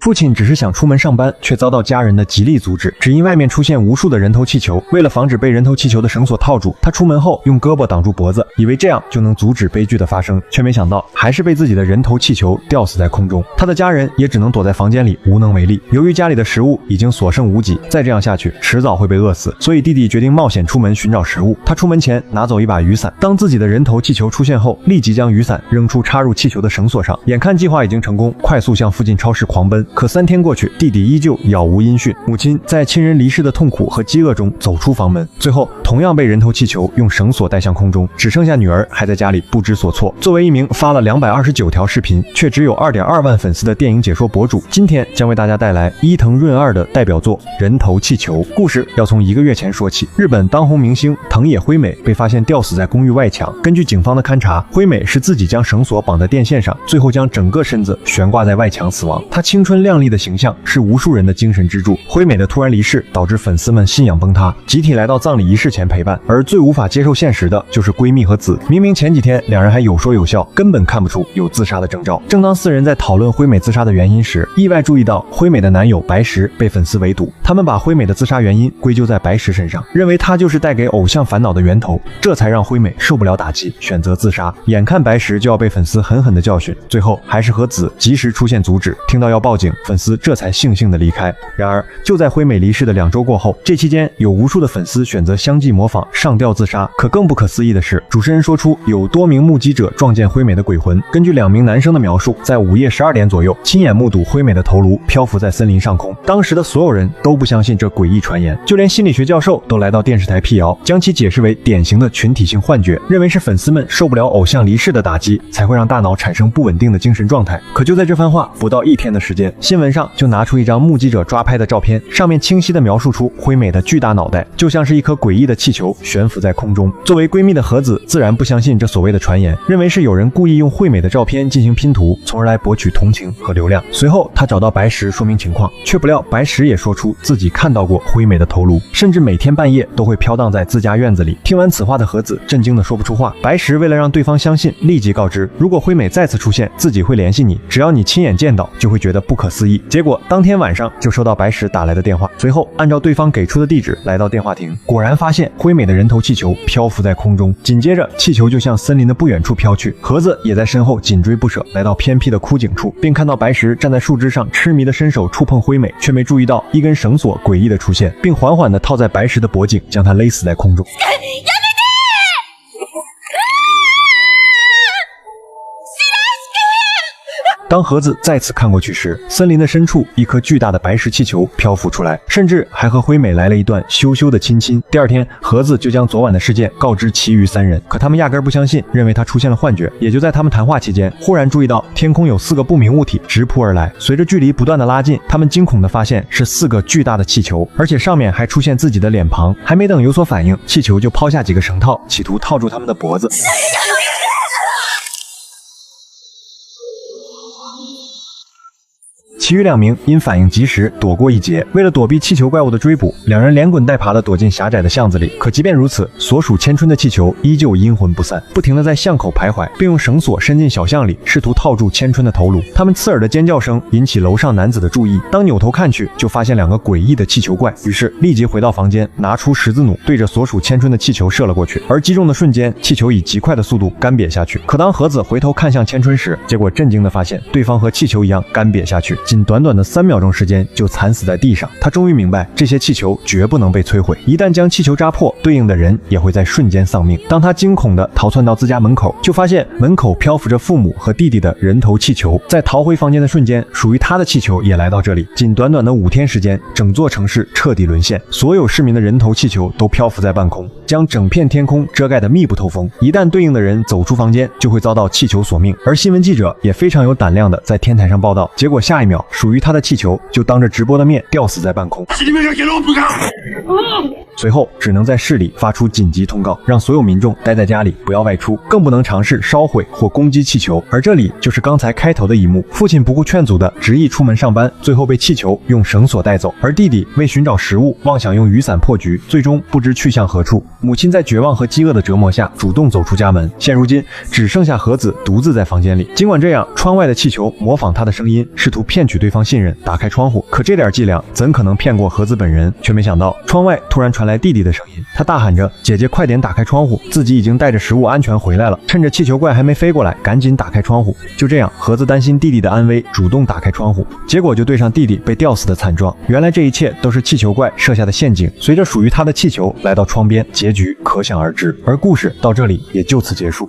父亲只是想出门上班，却遭到家人的极力阻止，只因外面出现无数的人头气球。为了防止被人头气球的绳索套住，他出门后用胳膊挡住脖子，以为这样就能阻止悲剧的发生，却没想到还是被自己的人头气球吊死在空中。他的家人也只能躲在房间里无能为力。由于家里的食物已经所剩无几，再这样下去迟早会被饿死，所以弟弟决定冒险出门寻找食物。他出门前拿走一把雨伞，当自己的人头气球出现后，立即将雨伞扔出插入气球的绳索上。眼看计划已经成功，快速向附近超市狂奔。可3天过去，弟弟依旧杳无音讯。母亲在亲人离世的痛苦和饥饿中走出房门，最后同样被人头气球用绳索带向空中，只剩下女儿还在家里不知所措。作为一名发了229条视频却只有2.2万粉丝的电影解说博主，今天将为大家带来伊藤润二的代表作《人头气球》。故事要从1个月前说起。日本当红明星藤野辉美被发现吊死在公寓外墙。根据警方的勘查，辉美是自己将绳索绑在电线上，最后将整个身子悬挂在外墙死亡。她青春靓丽的形象是无数人的精神支柱。辉美的突然离世导致粉丝们信仰崩塌，集体来到葬礼仪式前陪伴。而最无法接受现实的就是闺蜜和子。明明前几天两人还有说有笑，根本看不出有自杀的征兆。正当4人在讨论辉美自杀的原因时，意外注意到辉美的男友白石被粉丝围堵。他们把辉美的自杀原因归咎在白石身上，认为他就是带给偶像烦恼的源头，这才让辉美受不了打击，选择自杀。眼看白石就要被粉丝狠狠的教训，最后还是和子及时出现阻止。听到要报警，粉丝这才悻悻的离开。然而就在辉美离世的2周过后，这期间有无数的粉丝选择相继模仿上吊自杀。可更不可思议的是，主持人说出有多名目击者撞见辉美的鬼魂。根据2名男生的描述，在午夜12点左右亲眼目睹辉美的头颅漂浮在森林上空。当时的所有人都不相信这诡异传言，就连心理学教授都来到电视台辟谣，将其解释为典型的群体性幻觉，认为是粉丝们受不了偶像离世的打击，才会让大脑产生不稳定的精神状态。可就在这番话不到1天的时间，新闻上就拿出一张目击者抓拍的照片，上面清晰地描述出辉美的巨大脑袋就像是一颗诡异的气球悬浮在空中。作为闺蜜的和子自然不相信这所谓的传言，认为是有人故意用惠美的照片进行拼图，从而来博取同情和流量。随后她找到白石说明情况，却不料白石也说出自己看到过惠美的头颅，甚至每天半夜都会飘荡在自家院子里。听完此话的和子震惊的说不出话。白石为了让对方相信，立即告知如果惠美再次出现，自己会联系你，只要你亲眼见到就会觉得不可思议。结果当天晚上就收到白石打来的电话，随后按照对方给出的地址来到电话亭，果然发现惠美的人头气球漂浮在空中，紧接着气球就向森林的不远处飘去。盒子也在身后紧追不舍，来到偏僻的枯井处，并看到白石站在树枝上痴迷的伸手触碰惠美，却没注意到一根绳索诡异的出现，并缓缓地套在白石的脖颈，将他勒死在空中。当盒子再次看过去时，森林的深处一颗巨大的白石气球漂浮出来，甚至还和辉美来了一段羞羞的亲亲。第二天，盒子就将昨晚的事件告知其余3人，可他们压根不相信，认为他出现了幻觉。也就在他们谈话期间，忽然注意到天空有4个不明物体直扑而来，随着距离不断的拉近，他们惊恐地发现是4个巨大的气球，而且上面还出现自己的脸庞。还没等有所反应，气球就抛下几个绳套，企图套住他们的脖子。其余2名因反应及时躲过一劫。为了躲避气球怪物的追捕，两人连滚带爬地躲进狭窄的巷子里。可即便如此，所属千春的气球依旧阴魂不散，不停地在巷口徘徊，并用绳索伸进小巷里，试图套住千春的头颅。他们刺耳的尖叫声引起楼上男子的注意，当扭头看去，就发现2个诡异的气球怪，于是立即回到房间，拿出十字弩对着所属千春的气球射了过去。而击中的瞬间，气球以极快的速度干瘪下去。可当盒子回头看向千春时，结果震惊地发现对方和气球一样干瘪下去，仅短短的3秒钟时间就惨死在地上。他终于明白，这些气球绝不能被摧毁，一旦将气球扎破，对应的人也会在瞬间丧命。当他惊恐地逃窜到自家门口，就发现门口漂浮着父母和弟弟的人头气球。在逃回房间的瞬间，属于他的气球也来到这里。仅短短的5天时间，整座城市彻底沦陷，所有市民的人头气球都漂浮在半空，将整片天空遮盖得密不透风。一旦对应的人走出房间，就会遭到气球索命。而新闻记者也非常有胆量地在天台上报道，结果下一秒，属于他的气球就当着直播的面吊死在半空。随后只能在市里发出紧急通告，让所有民众待在家里，不要外出，更不能尝试烧毁或攻击气球。而这里就是刚才开头的一幕，父亲不顾劝阻的执意出门上班，最后被气球用绳索带走。而弟弟为寻找食物，妄想用雨伞破局，最终不知去向何处。母亲在绝望和饥饿的折磨下主动走出家门，现如今只剩下盒子独自在房间里。尽管这样，窗外的气球模仿他的声音，试图骗取取对方信任，打开窗户。可这点伎俩怎可能骗过和子本人？却没想到窗外突然传来弟弟的声音，他大喊着：“姐姐，快点打开窗户！自己已经带着食物安全回来了。”趁着气球怪还没飞过来，赶紧打开窗户。就这样，和子担心弟弟的安危，主动打开窗户，结果就对上弟弟被吊死的惨状。原来这一切都是气球怪设下的陷阱。随着属于他的气球来到窗边，结局可想而知。而故事到这里也就此结束。